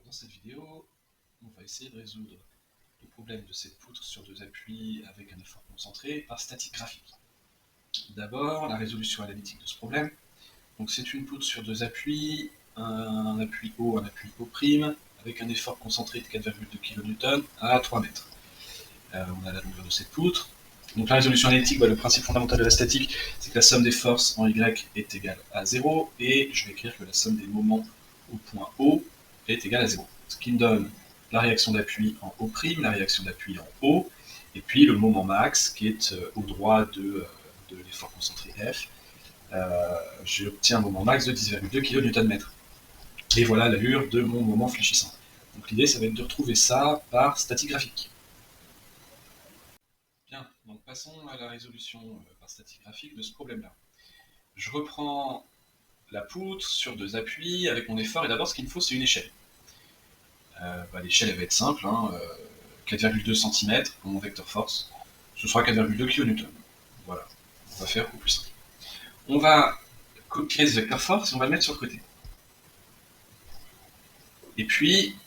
Dans cette vidéo, on va essayer de résoudre le problème de cette poutre sur deux appuis avec un effort concentré par statique graphique. D'abord, la résolution analytique de ce problème. Donc c'est une poutre sur deux appuis, un appui O, un appui O', avec un effort concentré de 4,2 kN à 3 mètres. On a la longueur de cette poutre. Donc la résolution analytique, le principe fondamental de la statique, c'est que la somme des forces en Y est égale à 0, et je vais écrire que la somme des moments au point O est égale à 0. Ce qui me donne la réaction d'appui en O', la réaction d'appui en O, et puis le moment max qui est au droit de l'effort concentré F. J'obtiens un moment max de 10,2 kN. Et voilà l'allure de mon moment fléchissant. Donc l'idée, ça va être de retrouver ça par statique graphique. Bien, donc passons à la résolution par statique graphique de ce problème-là. Je reprends la poutre sur deux appuis avec mon effort, et d'abord ce qu'il me faut, c'est une échelle. L'échelle elle va être simple, 4,2 cm pour mon vecteur force, ce sera 4,2 kN. Voilà, on va faire au plus simple. On va copier ce vecteur force et on va le mettre sur le côté. Et puis,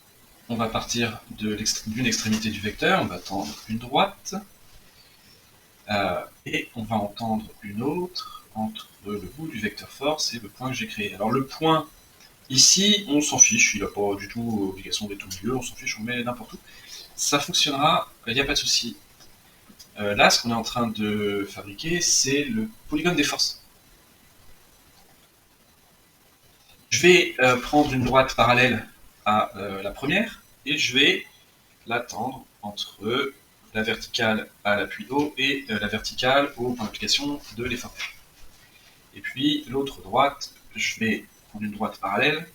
on va partir d'une extrémité du vecteur, on va tendre une droite, et on va en tendre une autre entre le bout du vecteur force et le point que j'ai créé. Alors le point, ici, on s'en fiche, il n'a pas du tout obligation d'être au milieu, on s'en fiche, on met n'importe où. Ça fonctionnera, il n'y a pas de souci. Là, ce qu'on est en train de fabriquer, c'est le polygone des forces. Je vais prendre une droite parallèle à la première, et je vais la tendre entre la verticale à l'appui O et la verticale au point d'application de l'effort. Et puis l'autre droite, je vais prendre une droite parallèle,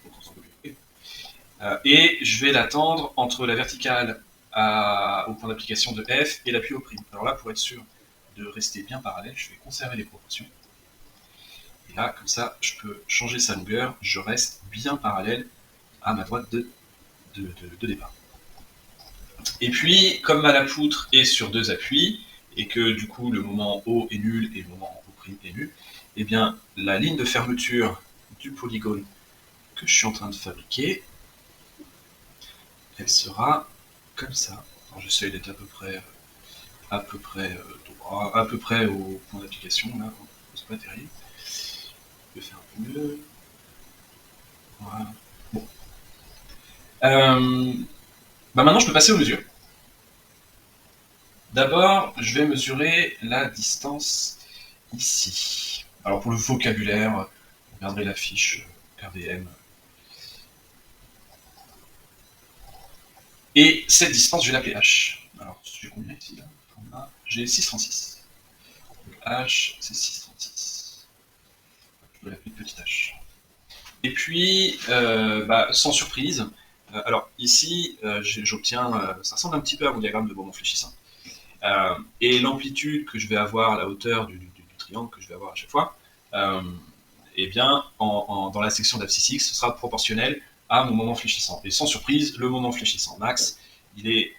et je vais la tendre entre la verticale au point d'application de F et l'appui O'. Alors là, pour être sûr de rester bien parallèle, je vais conserver les proportions. Et là, comme ça, je peux changer sa longueur, je reste bien parallèle à ma droite de départ. Et puis, comme ma poutre est sur deux appuis, et que du coup le moment O est nul et le moment O' est nul, et bien la ligne de fermeture du polygone que je suis en train de fabriquer, elle sera comme ça. Alors j'essaie d'être à peu près droit, à peu près au point d'application, là, c'est pas terrible. Je vais faire un peu mieux. Voilà. Bon. Maintenant je peux passer aux mesures. D'abord, je vais mesurer la distance ici. Alors pour le vocabulaire, vous regarderez la fiche RDM. Et cette distance, je vais l'appeler H. Alors, j'ai combien ici là? J'ai 6,36. Donc H, c'est 6,36. Je vais l'appeler petit h. Et puis, sans surprise, alors ici, j'obtiens, ça ressemble un petit peu à mon diagramme de moment fléchissant. Et l'amplitude que je vais avoir à la hauteur du triangle que je vais avoir à chaque fois, eh bien, dans la section d'abscisse X, ce sera proportionnel à mon moment fléchissant. Et sans surprise, le moment fléchissant max, il est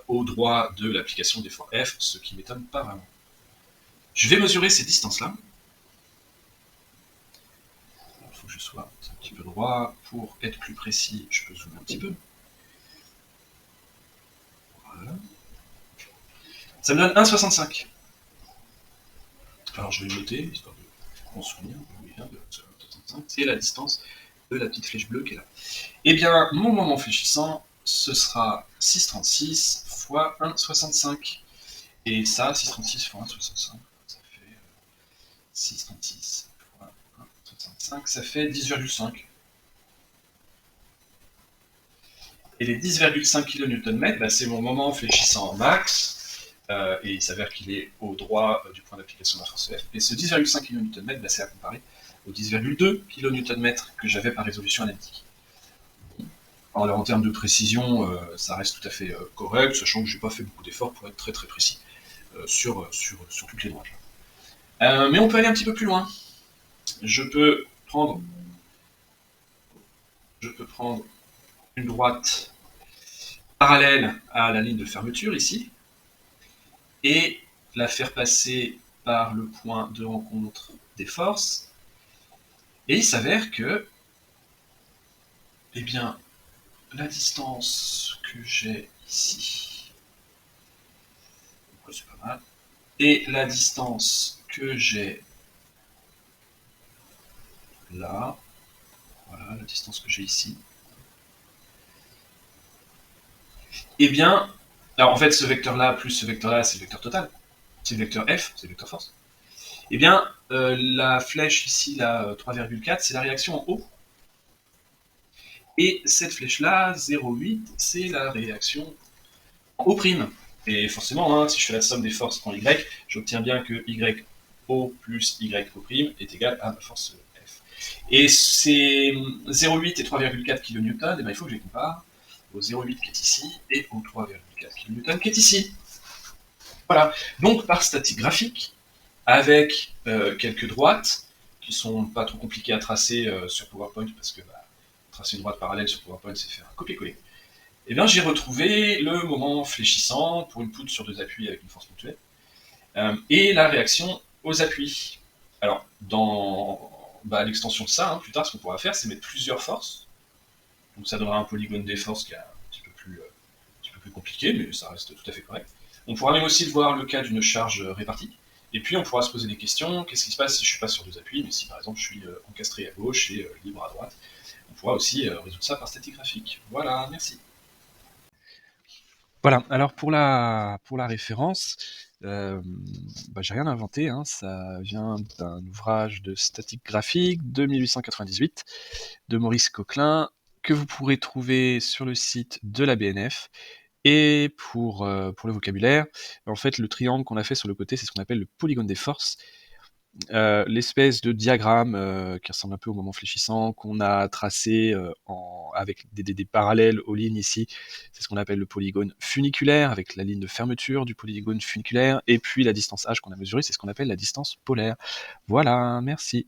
au droit de l'application d'effort F, ce qui ne m'étonne pas vraiment. Je vais mesurer ces distances-là. Il faut que je sois un petit peu droit. Pour être plus précis, je peux zoomer un petit peu. Voilà. Ça me donne 1,65. Alors je vais le noter, histoire de m'en souvenir. C'est la distance de la petite flèche bleue qui est là. Eh bien, mon moment fléchissant, ce sera 6,36 fois 1,65. Et ça, 6,36 fois 1,65, ça fait 6,36 fois 1,65, ça fait 10,5. Et les 10,5 kN, c'est mon moment fléchissant max, et il s'avère qu'il est au droit du point d'application de la force F. Et ce 10,5 kN, c'est à comparer aux 10,2 kN que j'avais par résolution analytique. Alors en termes de précision, ça reste tout à fait correct, sachant que je n'ai pas fait beaucoup d'efforts pour être très très précis sur toutes les droites. Mais on peut aller un petit peu plus loin. Je peux prendre une droite parallèle à la ligne de fermeture ici, et la faire passer par le point de rencontre des forces, et il s'avère que, eh bien, la distance que j'ai ici, c'est pas mal, et la distance que j'ai là, voilà la distance que j'ai ici, eh bien, alors en fait ce vecteur-là plus ce vecteur-là, c'est le vecteur total, c'est le vecteur F, c'est le vecteur force. Eh bien, la flèche ici, là, 3,4, c'est la réaction en haut. Et cette flèche-là, 0,8, c'est la réaction en O'. Et forcément, hein, si je fais la somme des forces en Y, j'obtiens bien que YO plus YO' est égal à ma force F. Et c'est 0,8 et 3,4 kN, et bien il faut que je les compare au 0,8 qui est ici et au 3,4 kN qui est ici. Voilà. Donc, par statique graphique, avec quelques droites qui sont pas trop compliquées à tracer sur PowerPoint, parce que tracer une droite parallèle sur PowerPoint, c'est faire un copier-coller. Eh bien, j'ai retrouvé le moment fléchissant pour une poutre sur deux appuis avec une force mutuelle, et la réaction aux appuis. Alors, dans l'extension de ça, hein, plus tard, ce qu'on pourra faire, c'est mettre plusieurs forces. Donc ça donnera un polygone des forces qui est un petit peu plus compliqué, mais ça reste tout à fait correct. On pourra même aussi voir le cas d'une charge répartie. Et puis on pourra se poser des questions, qu'est-ce qui se passe si je suis pas sur deux appuis, mais si par exemple je suis encastré à gauche et libre à droite. On pourra aussi résoudre ça par statique graphique. Voilà, merci. Voilà, alors pour la référence, j'ai rien inventé, hein, ça vient d'un ouvrage de statique graphique de 1898 de Maurice Coquelin, que vous pourrez trouver sur le site de la BNF. Et pour le vocabulaire, en fait, le triangle qu'on a fait sur le côté, c'est ce qu'on appelle le polygone des forces. L'espèce de diagramme qui ressemble un peu au moment fléchissant qu'on a tracé avec des parallèles aux lignes ici, c'est ce qu'on appelle le polygone funiculaire, avec la ligne de fermeture du polygone funiculaire, et puis la distance h qu'on a mesurée, c'est ce qu'on appelle la distance polaire. Voilà, merci.